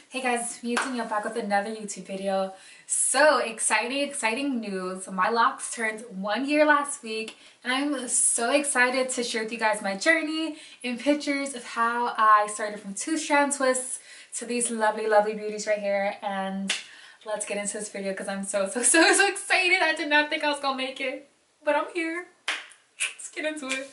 Hey guys, me and Tanya back with another YouTube video. So exciting news. My locks turned 1 year last week and I'm so excited to share with you guys my journey and pictures of how I started from two-strand twists to these lovely beauties right here. And let's get into this video because I'm so excited. I did not think I was gonna make it, but I'm here. Let's get into it.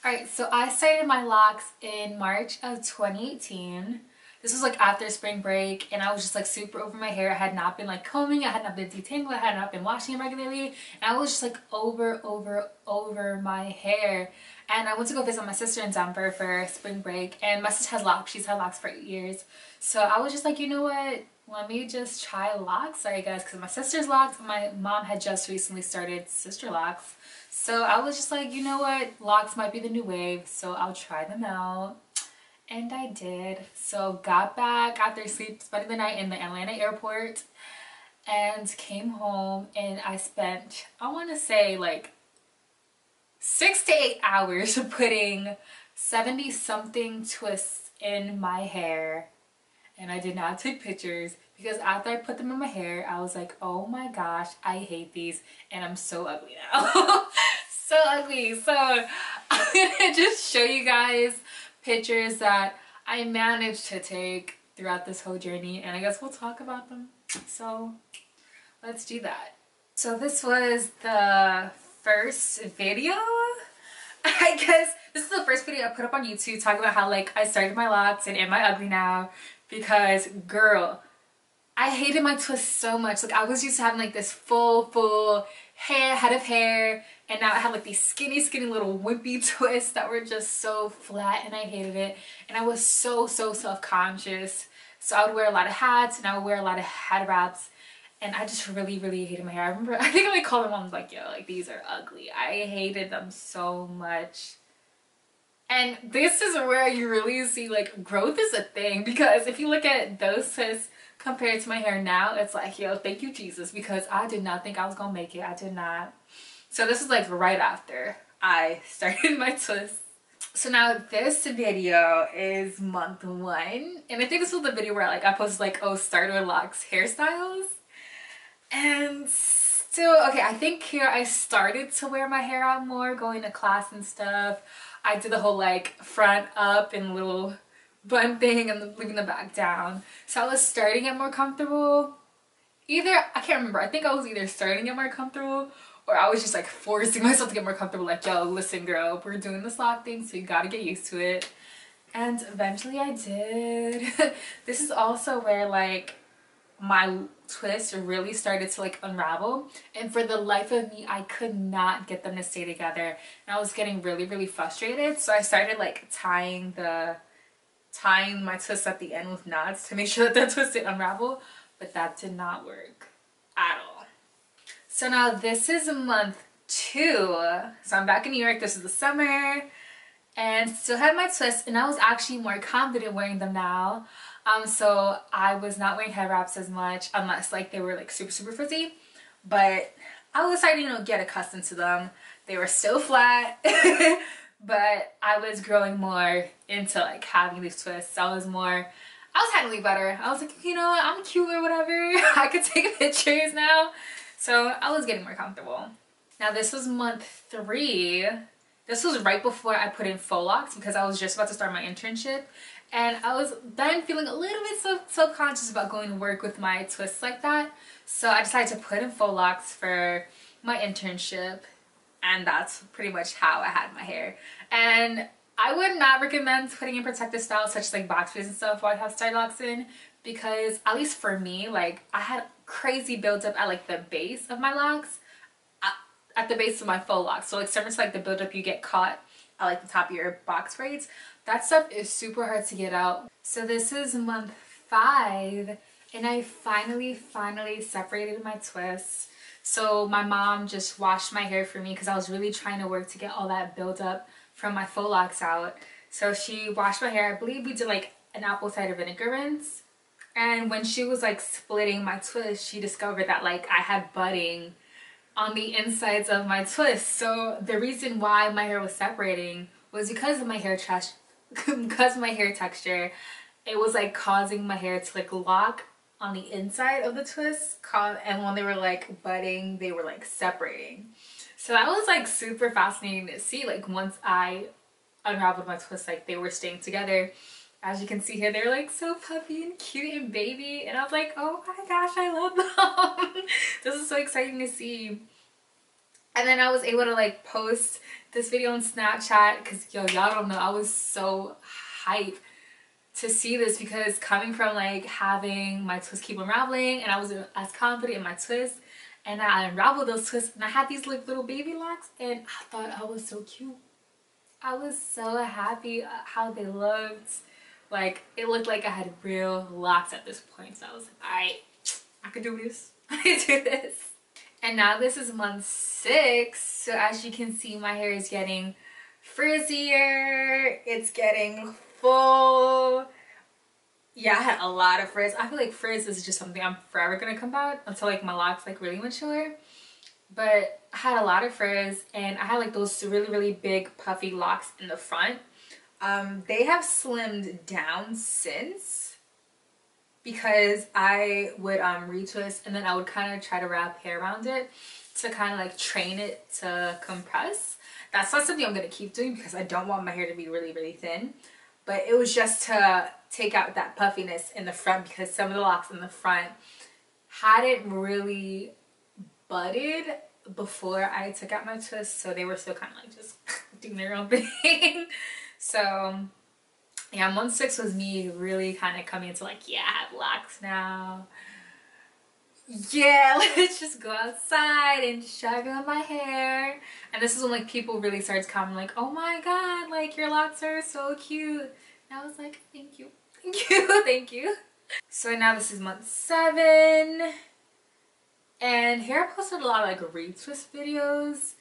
Alright, so I started my locks in March of 2018. This was like after spring break and I was just like super over my hair. I had not been like combing, I had not been detangling, I had not been washing it regularly. And I was just like over my hair. And I went to go visit my sister in Denver for spring break and my sister has locks. She's had locks for 8 years. So I was just like, you know what? Let me just try locks, sorry guys, because my sister's locks and my mom had just recently started sister locks. So I was just like, you know what? Locks might be the new wave, so I'll try them out. And I did. So got back after spending the night in the Atlanta airport and came home and I spent, I want to say like 6 to 8 hours putting 70 something twists in my hair. And I did not take pictures because after I put them in my hair, I was like, oh my gosh, I hate these and I'm so ugly now. So ugly. So I'm gonna just show you guys pictures that I managed to take throughout this whole journey and I guess we'll talk about them. So let's do that. So this was the first video. I guess this is the first video I put up on YouTube talking about how like I started my locks and am I ugly now, because girl, I hated my twists so much. Like I was used to having like this full head of hair and now I had like these skinny little wimpy twists that were just so flat and I hated it. And I was so self-conscious. So I would wear a lot of hats and I would wear a lot of head wraps and I just really hated my hair. I remember, I think I would call my mom like, yo, like these are ugly. I hated them so much. And this is where you really see like growth is a thing, because if you look at those twists compared to my hair now, it's like, yo, thank you Jesus, because I did not think I was gonna make it. I did not. So this is like right after I started my twists. So now this video is month 1 and I think this was the video where like I posted like, oh, starter locks hairstyles. And still, okay, I think here I started to wear my hair out more, going to class and stuff. I did the whole like front up and little bun thing and leaving the back down. So I was starting to get more comfortable. Either, I can't remember, I think I was either starting to get more comfortable or I was just like forcing myself to get more comfortable, like, yo, listen girl, we're doing this lock thing so you gotta get used to it. And eventually I did. This is also where like my twists really started to like unravel, and for the life of me I could not get them to stay together and I was getting really frustrated. So I started like tying my twists at the end with knots to make sure that the twist didn't unravel, but that did not work at all. So now this is month 2. So I'm back in New York. This is the summer and still have my twists and I was actually more confident wearing them now. So I was not wearing head wraps as much unless like they were like super frizzy, but I was starting to get accustomed to them. They were still flat, but I was growing more into like having these twists. I was handling better. I was like, you know what, I'm cute or whatever. I could take pictures now. So I was getting more comfortable. Now this was month 3. This was right before I put in faux locks because I was just about to start my internship. And I was then feeling a little bit self-conscious about going to work with my twists like that. So I decided to put in faux locks for my internship. And that's pretty much how I had my hair. And I would not recommend putting in protective styles such as like box braids and stuff while I have style locks in. Because at least for me, like I had crazy buildup at like the base of my locks. At the base of my faux locks. So like similar to like the buildup you get caught at like the top of your box braids. That stuff is super hard to get out. So this is month 5 and I finally separated my twists. So my mom just washed my hair for me because I was really trying to work to get all that buildup from my faux locks out. So she washed my hair. I believe we did like an apple cider vinegar rinse. And when she was like splitting my twists, she discovered that like I had budding on the insides of my twists. So the reason why my hair was separating was because of my hair texture it was like causing my hair to like lock on the inside of the twist, and when they were like budding, they were like separating. So that was like super fascinating to see. Like once I unraveled my twists, like they were staying together. As you can see here, they're like so puffy and cute and baby, and I was like, oh my gosh, I love them. This is so exciting to see. And then I was able to like post this video on Snapchat because yo, y'all don't know, I was so hyped to see this, because coming from like having my twists keep unraveling and I wasn't as confident in my twists, and I unraveled those twists and I had these like little baby locks, and I thought I was so cute. I was so happy how they looked. Like it looked like I had real locks at this point, so I was like, alright, I can do this. I can do this. And now this is month 6, so as you can see, my hair is getting frizzier, it's getting full. Yeah, I had a lot of frizz. I feel like frizz is just something I'm forever gonna come back until like my locks like really mature. But I had a lot of frizz, and I had like those really big puffy locks in the front. They have slimmed down since, because I would retwist and then I would kind of try to wrap hair around it to kind of like train it to compress. That's not something I'm going to keep doing because I don't want my hair to be really thin. But it was just to take out that puffiness in the front, because some of the locks in the front hadn't really budded before I took out my twists, so they were still kind of like just doing their own thing. So yeah, month 6 was me really kind of coming into like, yeah, I have locks now. Yeah, let's just go outside and just shag on my hair. And this is when like people really started commenting like, oh my god, like your locks are so cute. And I was like, thank you, thank you, thank you. So now this is month 7. And here I posted a lot of like retwist videos,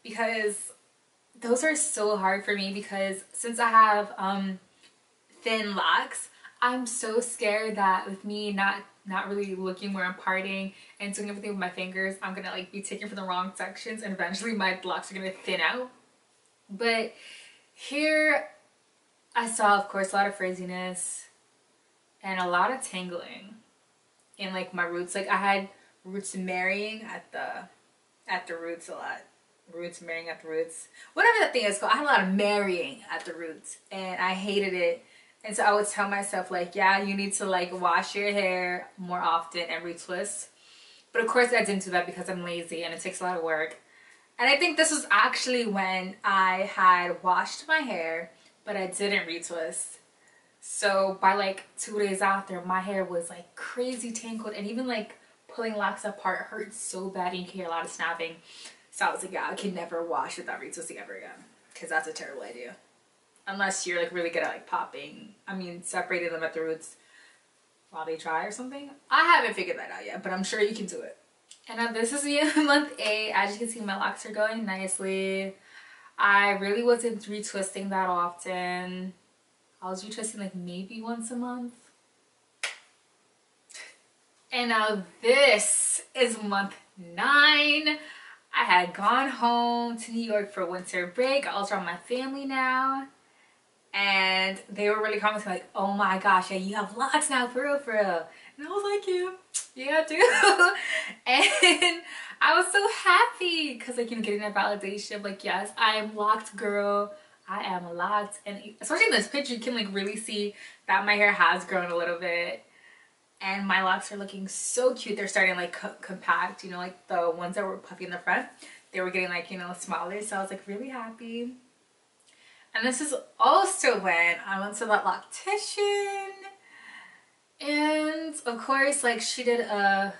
because those are so hard for me, because since I have thin locks, I'm so scared that with me not really looking where I'm parting and doing everything with my fingers, I'm gonna like be taken from the wrong sections and eventually my locks are gonna thin out. But here I saw, of course, a lot of frizziness and a lot of tangling in like my roots. Like I had roots marrying at the roots a lot. Roots marrying at the roots. Whatever that thing is called. I had a lot of marrying at the roots and I hated it. And so I would tell myself like, yeah, you need to like wash your hair more often and retwist. But of course I didn't do that because I'm lazy and it takes a lot of work. And I think this was actually when I had washed my hair, but I didn't retwist. So by like 2 days after, my hair was like crazy tangled, and even like pulling locks apart hurt so bad and you can hear a lot of snapping. So I was like, yeah, I can never wash without retwisting ever again, because that's a terrible idea. Unless you're like really good at like separating them at the roots while they dry or something. I haven't figured that out yet, but I'm sure you can do it. And now this is me in month 8. As you can see, my locks are going nicely. I really wasn't retwisting that often. I was retwisting like maybe once a month. And now this is month 9. I had gone home to New York for winter break. I was around my family now. And they were really commenting like, oh my gosh, yeah, you have locks now, for real, for real. And I was like, yeah, I do. And I was so happy because like, getting that validation of like, yes, I am locked, girl. I am locked. And especially in this picture, you can like really see that my hair has grown a little bit. And my locks are looking so cute. They're starting like compact, like the ones that were puffy in the front. They were getting like, smaller. So I was like really happy. And this is also when I went to that loctician. And of course, like she did I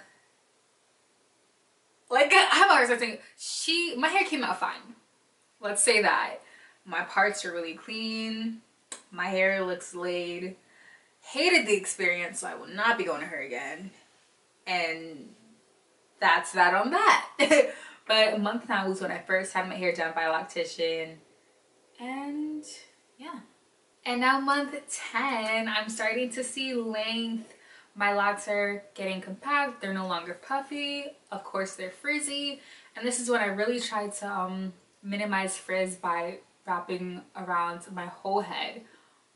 have a hard time saying, my hair came out fine. Let's say that. My parts are really clean. My hair looks laid. Hated the experience, so I will not be going to her again. And that's that on that. But month 9 was when I first had my hair done by a loctician. And yeah. And now month 10, I'm starting to see length. My locks are getting compact. They're no longer puffy. Of course, they're frizzy. And this is when I really tried to minimize frizz by wrapping around my whole head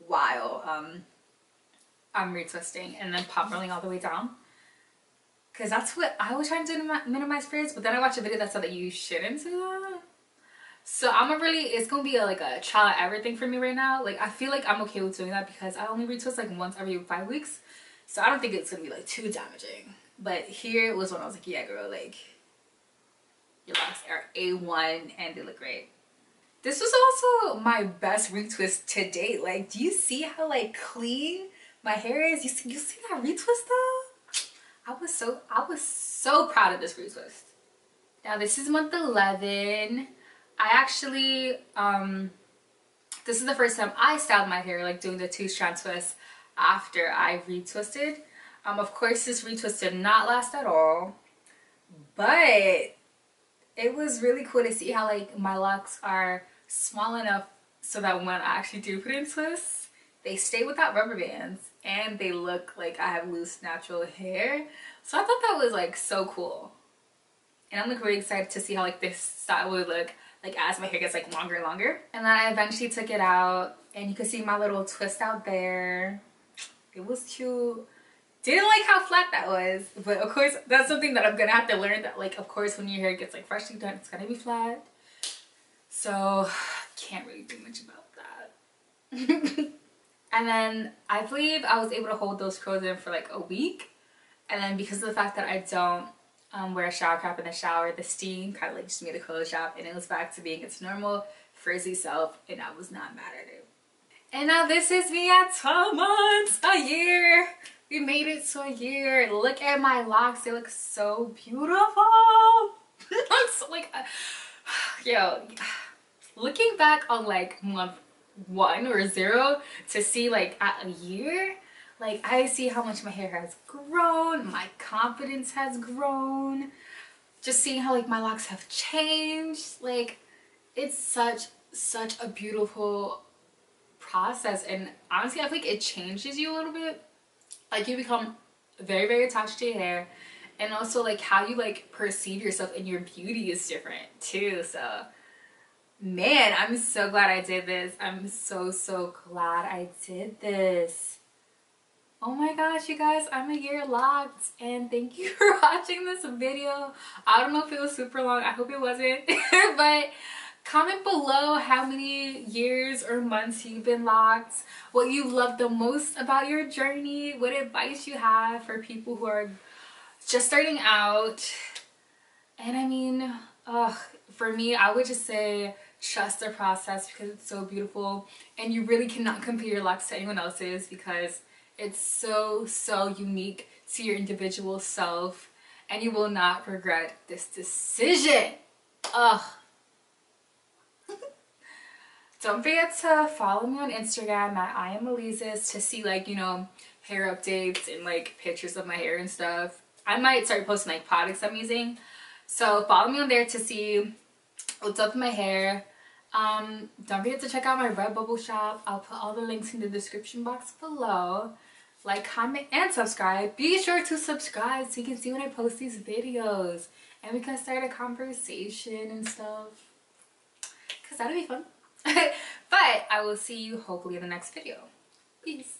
while I'm retwisting and then pop rolling all the way down. Because that's what I was trying to do to minimize braids, but then I watched a video that said that you shouldn't do that. So I'm gonna really, it's gonna be like a trial and error thing for me right now. Like I feel like I'm okay with doing that because I only retwist like once every 5 weeks. So I don't think it's gonna be like too damaging. But here was when I was like, yeah girl, like your locks are A1 and they look great. This was also my best retwist to date. Like, do you see how like clean my hair is? You see that retwist though? I was so proud of this retwist. Now this is month 11. I actually this is the first time I styled my hair, like doing the 2-strand twist after I retwisted. Of course this retwist did not last at all, but it was really cool to see how like my locks are small enough so that when I actually do put in twists, they stay without rubber bands and they look like I have loose natural hair. So I thought that was like so cool. And I'm like really excited to see how like this style would look like as my hair gets like longer and longer. And then I eventually took it out and you can see my little twist out there. It was cute. Didn't like how flat that was, but of course that's something that I'm gonna have to learn, that like of course when your hair gets like freshly done it's gonna be flat. So can't really do much about that. And then I believe I was able to hold those curls in for like a week, and then because of the fact that I don't wear a shower cap in the shower, the steam kind of like just made the curls drop and it was back to being its normal frizzy self, and I was not mad at it. And now this is me at 12 months, a year. We made it to a year. Look at my locks, they look so beautiful. I'm so like yo, looking back on like month 1 or 0 to see like at a year, like I see how much my hair has grown, my confidence has grown, just seeing how like my locks have changed. Like it's such a beautiful process, and honestly I feel like it changes you a little bit. Like you become very attached to your hair, and also like how you like perceive yourself and your beauty is different too. So man, I'm so glad I did this. I'm so glad I did this. Oh my gosh, you guys, I'm a year locked, and thank you for watching this video. I don't know if it was super long. I hope it wasn't. But comment below how many years or months you've been locked, what you love the most about your journey, what advice you have for people who are just starting out. And I mean, for me, I would just say trust the process because it's so beautiful, and you really cannot compare your locks to anyone else's because it's so unique to your individual self, and you will not regret this decision. Don't forget to follow me on Instagram at IamAlizis to see like, you know, hair updates and like pictures of my hair and stuff. I might start posting like products I'm using. So follow me on there to see what's up with my hair. Don't forget to check out my Redbubble shop. I'll put all the links in the description box below. Like, comment, and subscribe. Be sure to subscribe so you can see when I post these videos. And we can start a conversation and stuff. Because that'll be fun. But I will see you hopefully in the next video. Peace.